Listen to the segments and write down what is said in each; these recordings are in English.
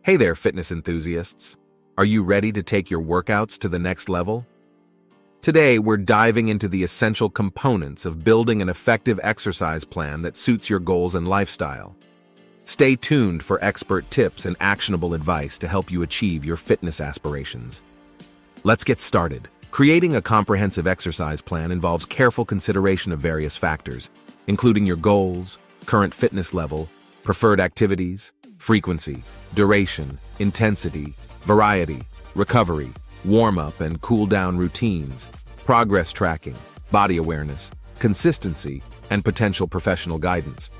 Hey there, fitness enthusiasts. Are you ready to take your workouts to the next level? Today, we're diving into the essential components of building an effective exercise plan that suits your goals and lifestyle. Stay tuned for expert tips and actionable advice to help you achieve your fitness aspirations. Let's get started. Creating a comprehensive exercise plan involves careful consideration of various factors, including your goals, current fitness level, preferred activities, frequency, duration, intensity, variety, recovery, warm-up and cool-down routines, progress tracking, body awareness, consistency, and potential professional guidance.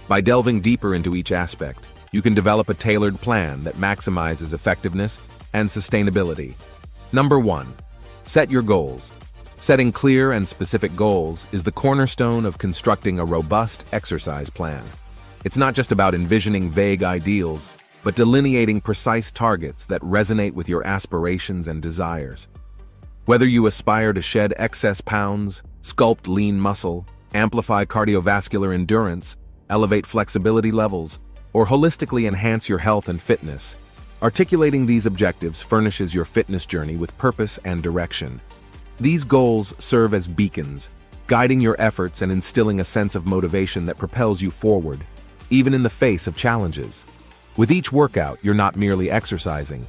By delving deeper into each aspect, you can develop a tailored plan that maximizes effectiveness and sustainability. Number 1. Set your goals. Setting clear and specific goals is the cornerstone of constructing a robust exercise plan. It's not just about envisioning vague ideals, but delineating precise targets that resonate with your aspirations and desires. Whether you aspire to shed excess pounds, sculpt lean muscle, amplify cardiovascular endurance, elevate flexibility levels, or holistically enhance your health and fitness, articulating these objectives furnishes your fitness journey with purpose and direction. These goals serve as beacons, guiding your efforts and instilling a sense of motivation that propels you forward, even in the face of challenges. With each workout, you're not merely exercising,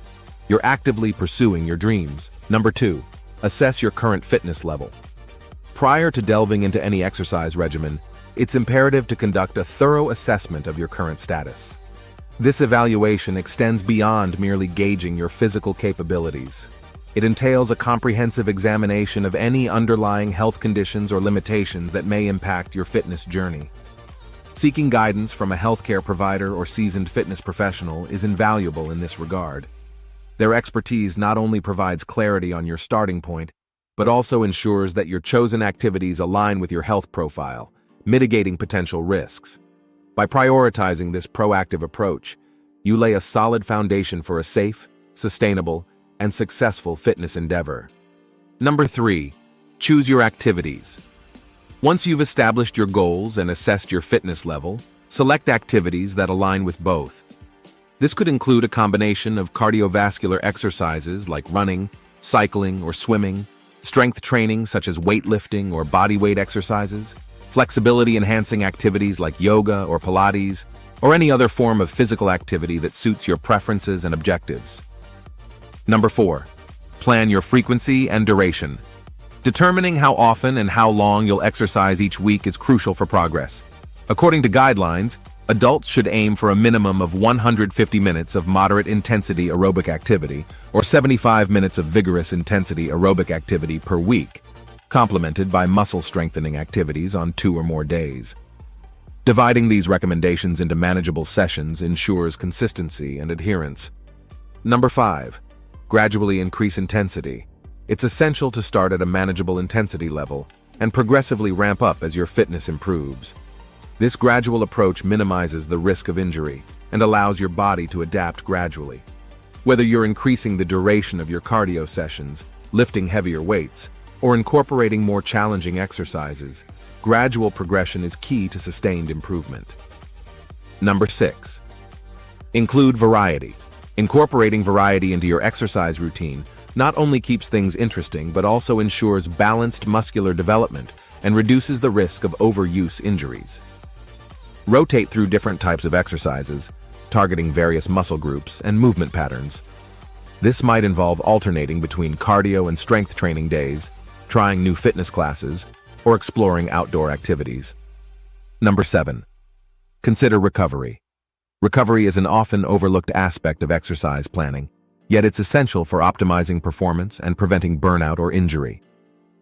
you're actively pursuing your dreams. Number 2. Assess your current fitness level. Prior to delving into any exercise regimen, it's imperative to conduct a thorough assessment of your current status. This evaluation extends beyond merely gauging your physical capabilities. It entails a comprehensive examination of any underlying health conditions or limitations that may impact your fitness journey. Seeking guidance from a healthcare provider or seasoned fitness professional is invaluable in this regard. Their expertise not only provides clarity on your starting point, but also ensures that your chosen activities align with your health profile, mitigating potential risks. By prioritizing this proactive approach, you lay a solid foundation for a safe, sustainable, and successful fitness endeavor. Number 3. Choose your activities. Once you've established your goals and assessed your fitness level, select activities that align with both. This could include a combination of cardiovascular exercises like running, cycling, or swimming, strength training such as weightlifting or bodyweight exercises, flexibility-enhancing activities like yoga or Pilates, or any other form of physical activity that suits your preferences and objectives. Number 4. Plan your frequency and duration. Determining how often and how long you'll exercise each week is crucial for progress. According to guidelines, adults should aim for a minimum of 150 minutes of moderate-intensity aerobic activity or 75 minutes of vigorous-intensity aerobic activity per week, complemented by muscle-strengthening activities on 2 or more days. Dividing these recommendations into manageable sessions ensures consistency and adherence. Number 5. Gradually increase intensity. It's essential to start at a manageable intensity level and progressively ramp up as your fitness improves. This gradual approach minimizes the risk of injury and allows your body to adapt gradually. Whether you're increasing the duration of your cardio sessions, lifting heavier weights, or incorporating more challenging exercises, gradual progression is key to sustained improvement. Number 6. Include variety. Incorporating variety into your exercise routine not only keeps things interesting but also ensures balanced muscular development and reduces the risk of overuse injuries. Rotate through different types of exercises, targeting various muscle groups and movement patterns. This might involve alternating between cardio and strength training days, trying new fitness classes, or exploring outdoor activities. Number 7. Consider recovery. Recovery is an often overlooked aspect of exercise planning, yet it's essential for optimizing performance and preventing burnout or injury.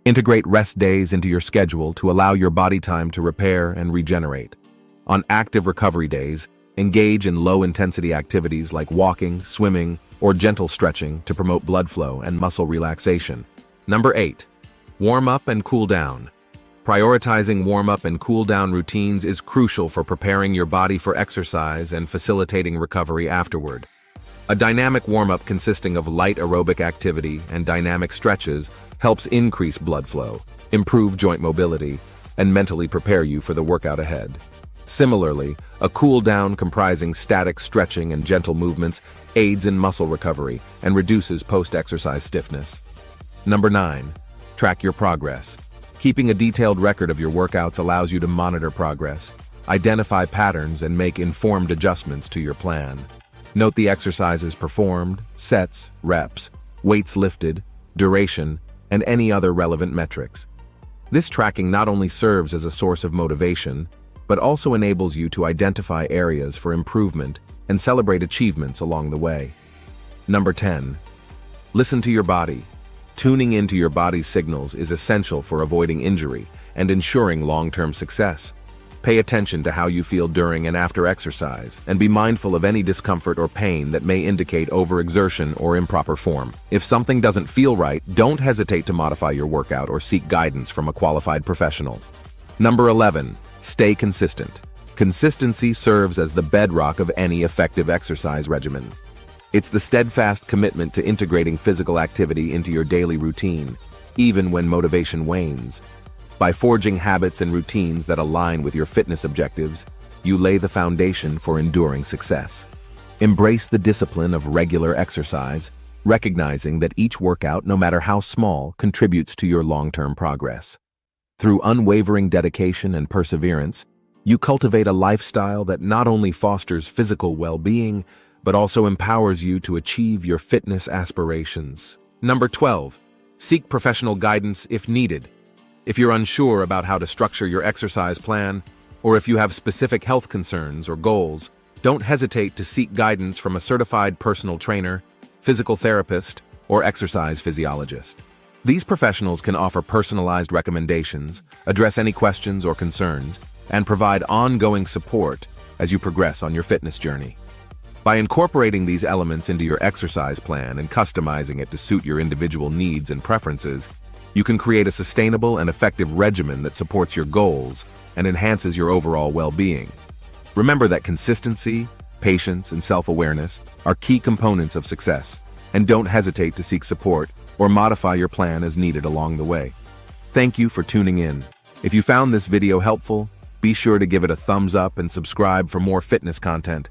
Integrate rest days into your schedule to allow your body time to repair and regenerate. On active recovery days, engage in low-intensity activities like walking, swimming, or gentle stretching to promote blood flow and muscle relaxation. Number 8. Warm up and cool down. Prioritizing warm-up and cool-down routines is crucial for preparing your body for exercise and facilitating recovery afterward. A dynamic warm-up consisting of light aerobic activity and dynamic stretches helps increase blood flow, improve joint mobility, and mentally prepare you for the workout ahead. Similarly, a cool-down comprising static stretching and gentle movements aids in muscle recovery and reduces post-exercise stiffness. Number 9. Track your progress. Keeping a detailed record of your workouts allows you to monitor progress, identify patterns, and make informed adjustments to your plan. Note the exercises performed, sets, reps, weights lifted, duration, and any other relevant metrics. This tracking not only serves as a source of motivation, but also enables you to identify areas for improvement and celebrate achievements along the way. Number 10. Listen to your body. Tuning into your body's signals is essential for avoiding injury and ensuring long-term success. Pay attention to how you feel during and after exercise, and be mindful of any discomfort or pain that may indicate overexertion or improper form. If something doesn't feel right, don't hesitate to modify your workout or seek guidance from a qualified professional. Number 11. Stay consistent. Consistency serves as the bedrock of any effective exercise regimen. It's the steadfast commitment to integrating physical activity into your daily routine, even when motivation wanes. By forging habits and routines that align with your fitness objectives, you lay the foundation for enduring success. Embrace the discipline of regular exercise, recognizing that each workout, no matter how small, contributes to your long-term progress. Through unwavering dedication and perseverance, you cultivate a lifestyle that not only fosters physical well-being, but also empowers you to achieve your fitness aspirations. Number 12. Seek professional guidance if needed. If you're unsure about how to structure your exercise plan, or if you have specific health concerns or goals, don't hesitate to seek guidance from a certified personal trainer, physical therapist, or exercise physiologist. These professionals can offer personalized recommendations, address any questions or concerns, and provide ongoing support as you progress on your fitness journey. By incorporating these elements into your exercise plan and customizing it to suit your individual needs and preferences, you can create a sustainable and effective regimen that supports your goals and enhances your overall well-being. Remember that consistency, patience, and self-awareness are key components of success, and don't hesitate to seek support or modify your plan as needed along the way. Thank you for tuning in. If you found this video helpful, be sure to give it a thumbs up and subscribe for more fitness content.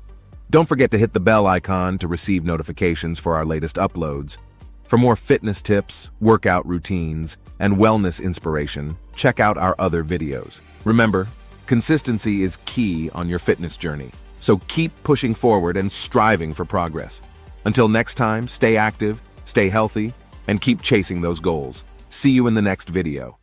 Don't forget to hit the bell icon to receive notifications for our latest uploads. For more fitness tips, workout routines, and wellness inspiration, check out our other videos. Remember, consistency is key on your fitness journey, so keep pushing forward and striving for progress. Until next time, stay active, stay healthy, and keep chasing those goals. See you in the next video.